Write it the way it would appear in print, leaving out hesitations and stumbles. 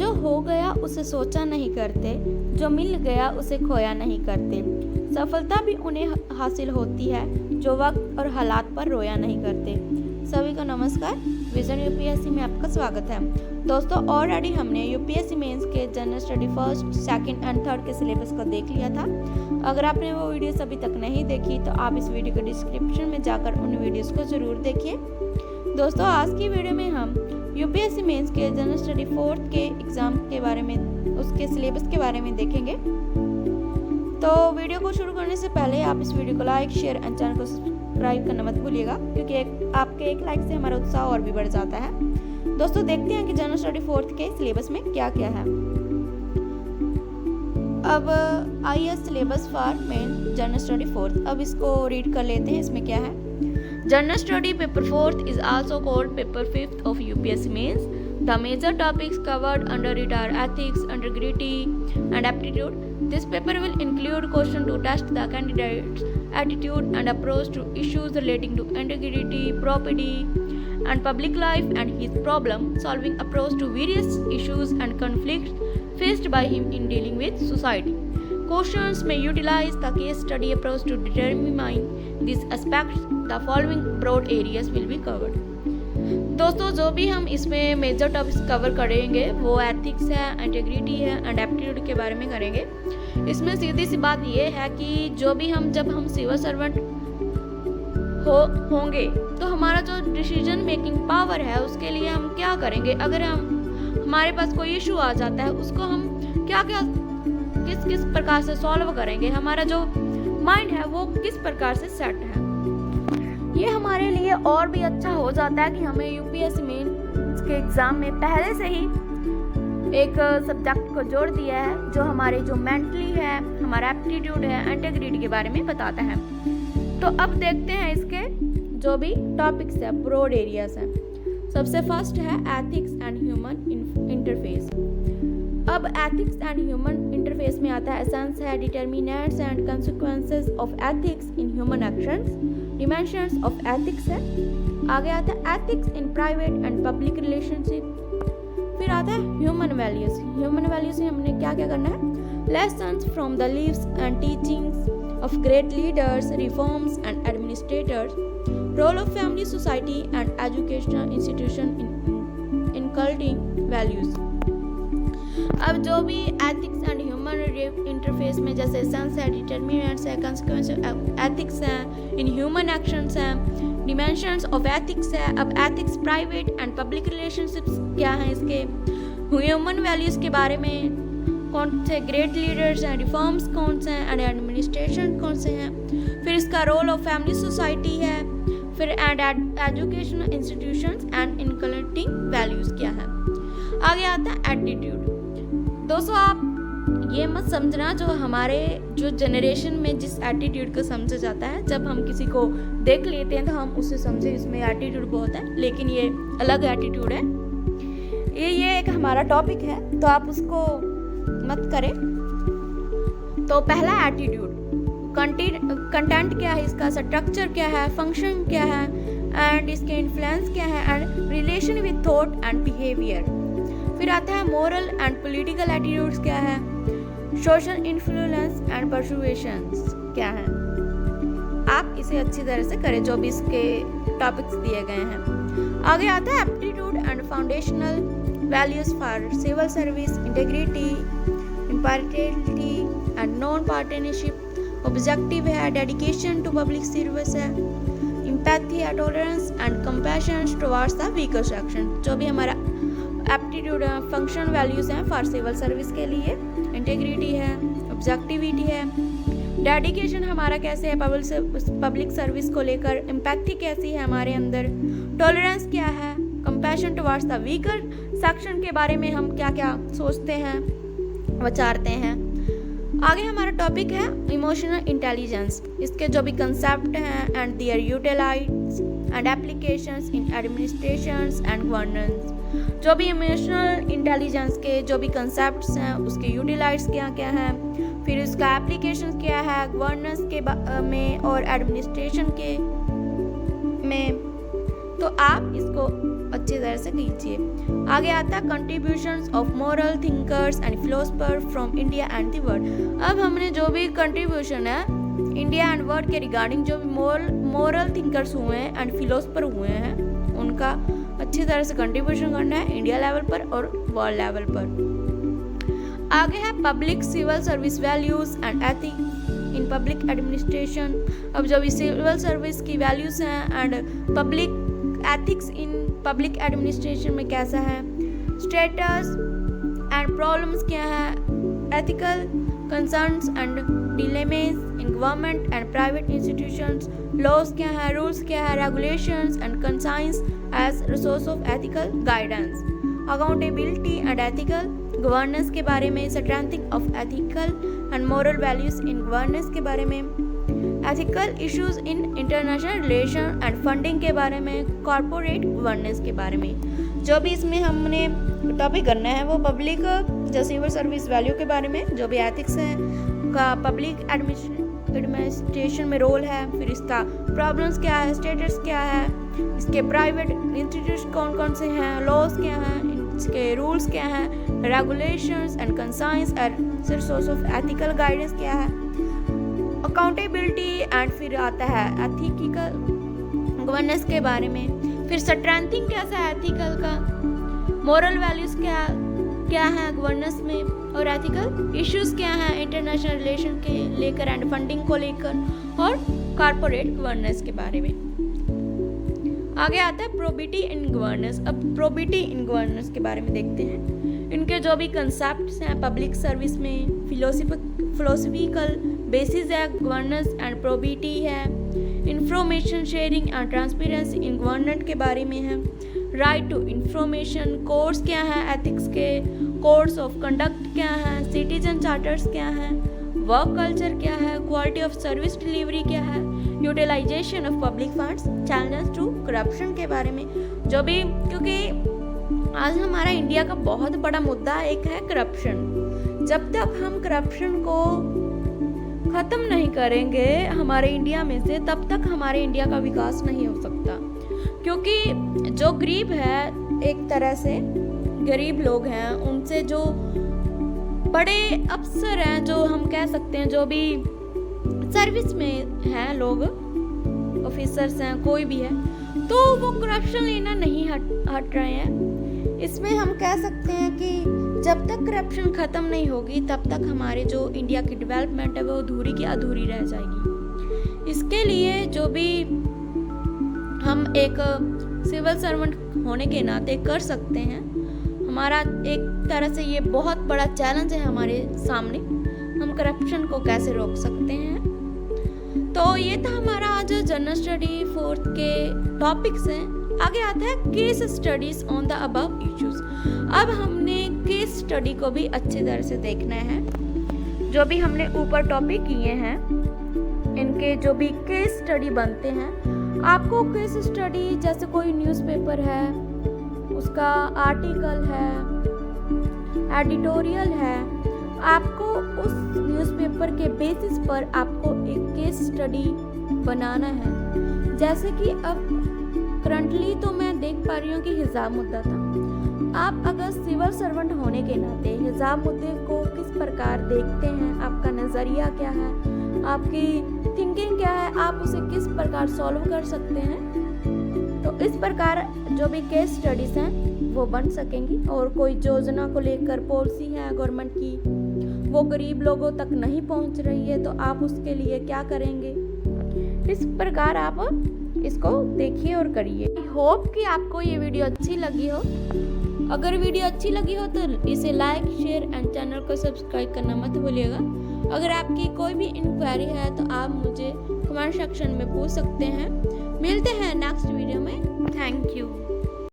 जो हो गया उसे सोचा नहीं करते, जो मिल गया उसे खोया नहीं करते। सफलता भी उन्हें हासिल होती है जो वक्त और हालात पर रोया नहीं करते। सभी को नमस्कार, विजन यूपीएससी में आपका स्वागत है। दोस्तों, ऑलरेडी हमने यूपीएससी मेंस के general study first, second and third के सिलेबस को देख लिया था। अगर आपने वो वीडियोस अभी तक नहीं देखी तो आप इस वीडियो के डिस्क्रिप्शन में जाकर उन वीडियोस को ज़रूर देखिए। दोस्तों, आज की वीडियो में हम यूपीएससी मेंस के जनरल स्टडी फोर्थ के एग्ज़ाम के बारे में, उसके सिलेबस के बारे में देखेंगे। तो वीडियो को शुरू करने से पहले आप इस वीडियो को लाइक, शेयर एंड चैनल को सब्सक्राइब करना मत भूलिएगा, क्योंकि आपके एक लाइक से हमारा उत्साह और भी बढ़ जाता है। दोस्तों, देखते हैं कि जनरल स्टडी फोर्थ के सिलेबस में क्या क्या है। अब आइए syllabus for main general study fourth, अब इसको रीड कर लेते हैं। इसमें क्या है? General study paper fourth is also called paper fifth of UPSC mains. The major topics covered under it are ethics, integrity, and aptitude. This paper will include questions to test the candidate's attitude and approach to issues relating to integrity, property, and public life, and his problem-solving approach to various issues and conflicts faced by him in dealing with society. Questions may utilize the case study approach to determine these aspects. The following broad areas will be covered. दोस्तों, जो भी हम इसमें major topics cover करेंगे वो ethics है, integrity है and aptitude के बारे में करेंगे। इसमें सीधी सी बात ये है कि जब हम सिविल सर्वेंट होंगे तो हमारा जो डिसीजन मेकिंग पावर है उसके लिए हम क्या करेंगे। अगर हमारे पास कोई इशू आ जाता है उसको हम किस प्रकार से सॉल्व करेंगे, हमारा जो माइंड है वो किस प्रकार से सेट है। ये हमारे लिए और भी अच्छा हो जाता है कि हमें यूपीएससी मेंस के एग्ज़ाम में पहले से ही एक सब्जेक्ट को जोड़ दिया है जो हमारे जो मेंटली है, हमारा एप्टीट्यूड है, इंटीग्रिटी के बारे में बताता है। तो अब देखते हैं इसके जो भी टॉपिक्स है, ब्रॉड एरियाज हैं। सबसे फर्स्ट है एथिक्स एंड ह्यूमन इंटरफेस। अब एथिक्स एंड ह्यूमन इंटरफेस में आता है एसेंस है, determinants and consequences of ethics in human actions, dimensions of ethics है। आगे आता है ethics in private and public relationship. फिर आता है ह्यूमन वैल्यूज। ह्यूमन वैल्यूज में हमने क्या क्या करना है? Lessons from the lives and teachings of great leaders, reforms and administrators, role of family, society and educational institution in inculcating values. अब जो भी एथिक्स एंड ह्यूमन इंटरफेस में जैसे एसेंस है, डिटर्मिनेंट्स है, कंसिक्वेंस एथिक्स है, इन ह्यूमन एक्शंस हैं, dimensions of ethics है। अब ethics private and public relationships क्या हैं इसके, ह्यूमन वैल्यूज के बारे में कौन से ग्रेट लीडर्स हैं, रिफॉर्म्स कौन से हैं एंड एडमिनिस्ट्रेशन कौन से हैं। फिर इसका रोल ऑफ फैमिली, सोसाइटी है। फिर and educational institutions and inculcating values क्या है। आगे आता है एटीट्यूड। दोस्तों, आप ये मत समझना जो जनरेशन में जिस एटीट्यूड को समझा जाता है, जब हम किसी को देख लेते हैं तो हम उसे समझे इसमें एटीट्यूड बहुत है, लेकिन ये अलग एटीट्यूड है। ये एक हमारा टॉपिक है तो आप उसको मत करें। तो पहला एटीट्यूड, कंटेंट क्या है इसका, स्ट्रक्चर क्या है, फंक्शन क्या है एंड इसके इन्फ्लुएंस क्या है and relation with thought and behaviour. फिर आता है मोरल एंड पॉलिटिकल एटीट्यूड्स क्या है, सोशल इन्फ्लुएंस एंड परसुएशंस क्या है। आप इसे अच्छी तरह से करें जो भी इसके टॉपिक्स दिए गए हैं। आगे आता है aptitude and foundational values for civil service, integrity, impartiality and non partnership. Objective है, डेडिकेशन टू पब्लिक सर्विस है, एम्पैथी है, tolerance and compassion towards the weaker section. जो भी हमारा एप्टीट्यूड फंक्शन वैल्यूज हैं फॉर सिविल सर्विस के लिए, integrity है, ऑब्जेक्टिविटी है, डेडिकेशन हमारा कैसे है पब्लिक सर्विस को लेकर, एम्पैथी कैसी है हमारे अंदर, टॉलरेंस क्या है, compassion towards the weaker section के बारे में हम क्या क्या सोचते हैं, विचारते हैं। आगे हमारा टॉपिक है इमोशनल इंटेलिजेंस। इसके जो भी कंसेप्ट हैं and their utilities and applications in administrations and governance. जो भी इमोशनल इंटेलिजेंस के जो भी कंसेप्ट्स हैं उसके यूटिलाइट्स क्या क्या हैं, फिर उसका एप्लीकेशन क्या है गवर्नेंस के में और एडमिनिस्ट्रेशन के में। तो आप इसको अच्छी तरह से कीजिए। आगे आता है contributions of moral thinkers and philosopher from India and the world. अब हमने जो भी कंट्रीब्यूशन है इंडिया एंड वर्ल्ड के रिगार्डिंग जो भी मोरल थिंकर्स हुए हैं एंड फिलोसफर हुए हैं उनका अच्छी तरह से कंट्रीब्यूशन करना है इंडिया लेवल पर और वर्ल्ड लेवल पर। आगे है public civil service values and ethic in public administration. अब जो भी सिविल सर्विस की वैल्यूज हैं and public ethics in public administration में कैसा है, स्टेटस एंड प्रॉब्लम्स क्या है, ethical concerns and dilemmas in government and private institutions, laws क्या है, रूल्स क्या है, regulations and conscience as resource of ethical guidance, accountability and ethical governance के बारे में, strengthening of ethical and moral values in governance के बारे में, ethical issues in international relation and funding के बारे में, कॉर्पोरेट गवर्नेंस के बारे में। जो भी इसमें हमने टॉपिक करना है वो पब्लिक जो सिविल सर्विस वैल्यू के बारे में, जो भी एथिक्स है का पब्लिक एडमिनिस्ट्रेशन में रोल है, फिर इसका प्रॉब्लम्स क्या है, स्टेटस क्या है, इसके प्राइवेट इंस्टीट्यूट कौन कौन से हैं, लॉज क्या हैं, इसके रूल्स क्या हैं, regulations and conscience and source of ethical guidance क्या है, अकाउंटेबिलिटी एंड फिर आता है एथिकल गवर्नेंस के बारे में, फिर स्ट्रेंथिंग कैसा है एथिकल का, मोरल वैल्यूज क्या है गवर्नेंस में और एथिकल इश्यूज क्या हैं इंटरनेशनल रिलेशन के लेकर एंड फंडिंग को लेकर और कॉर्पोरेट गवर्नेंस के बारे में। आगे आता है प्रोबिटी इन गवर्नेंस। अब प्रोबिटी इन गवर्नेंस के बारे में देखते हैं। इनके जो भी कंसेप्ट्स हैं पब्लिक सर्विस में, फिलोसफिकल बेसिस है गवर्नेंस एंड प्रोबिटी है, information sharing and transparency in governance के बारे में है, राइट टू इंफॉर्मेशन, कोर्स क्या है एथिक्स के, कोड्स ऑफ कंडक्ट क्या है, सिटीजन चार्टर्स क्या है, वर्क कल्चर क्या है, क्वालिटी ऑफ सर्विस डिलीवरी क्या है, utilization of public funds, challenges to corruption के बारे में। जो भी क्योंकि आज हमारा इंडिया का बहुत बड़ा मुद्दा एक है करप्शन। जब तक हम करप्शन को ख़त्म नहीं करेंगे हमारे इंडिया में से तब तक हमारे इंडिया का विकास नहीं हो सकता। क्योंकि जो गरीब है, एक तरह से गरीब लोग हैं, उनसे जो बड़े अफसर हैं, जो हम कह सकते हैं जो भी सर्विस में हैं लोग, ऑफिसर्स हैं, कोई भी है, तो वो करप्शन लेना नहीं हट रहे हैं। इसमें हम कह सकते हैं कि जब तक करप्शन ख़त्म नहीं होगी तब तक हमारे जो इंडिया की डेवलपमेंट है वो अधूरी की अधूरी रह जाएगी। इसके लिए जो भी हम एक सिविल सर्वेंट होने के नाते कर सकते हैं, हमारा एक तरह से ये बहुत बड़ा चैलेंज है हमारे सामने, हम करप्शन को कैसे रोक सकते हैं। तो ये था हमारा आज जनरल स्टडी 4th के टॉपिक्स हैं। आगे आता है case studies on the above issues. अब हमने केस स्टडी को भी अच्छी तरह से देखना है। जो भी हमने ऊपर टॉपिक किए हैं इनके जो भी केस स्टडी बनते हैं, आपको केस स्टडी जैसे कोई न्यूज़पेपर है, उसका आर्टिकल है, एडिटोरियल है, आपको उस न्यूज़पेपर के बेसिस पर आपको एक केस स्टडी बनाना है। जैसे कि अब करंटली तो मैं देख पा रही हूँ कि हिजाब मुद्दा था। आप अगर सिविल सर्वेंट होने के नाते हिजाब मुद्दे को किस प्रकार देखते हैं, आपका नज़रिया क्या है, आपकी थिंकिंग क्या है, आप उसे किस प्रकार सॉल्व कर सकते हैं, तो इस प्रकार जो भी केस स्टडीज़ हैं वो बन सकेंगी। और कोई योजना को लेकर पॉलिसी है गवर्नमेंट की, वो गरीब लोगों तक नहीं पहुंच रही है, तो आप उसके लिए क्या करेंगे, इस प्रकार आप इसको देखिए और करिए। आई होप कि आपको ये वीडियो अच्छी लगी हो। अगर वीडियो अच्छी लगी हो तो इसे लाइक, शेयर एंड चैनल को सब्सक्राइब करना मत भूलिएगा। अगर आपकी कोई भी इंक्वायरी है तो आप मुझे कमेंट सेक्शन में पूछ सकते हैं। मिलते हैं नेक्स्ट वीडियो में। Thank you.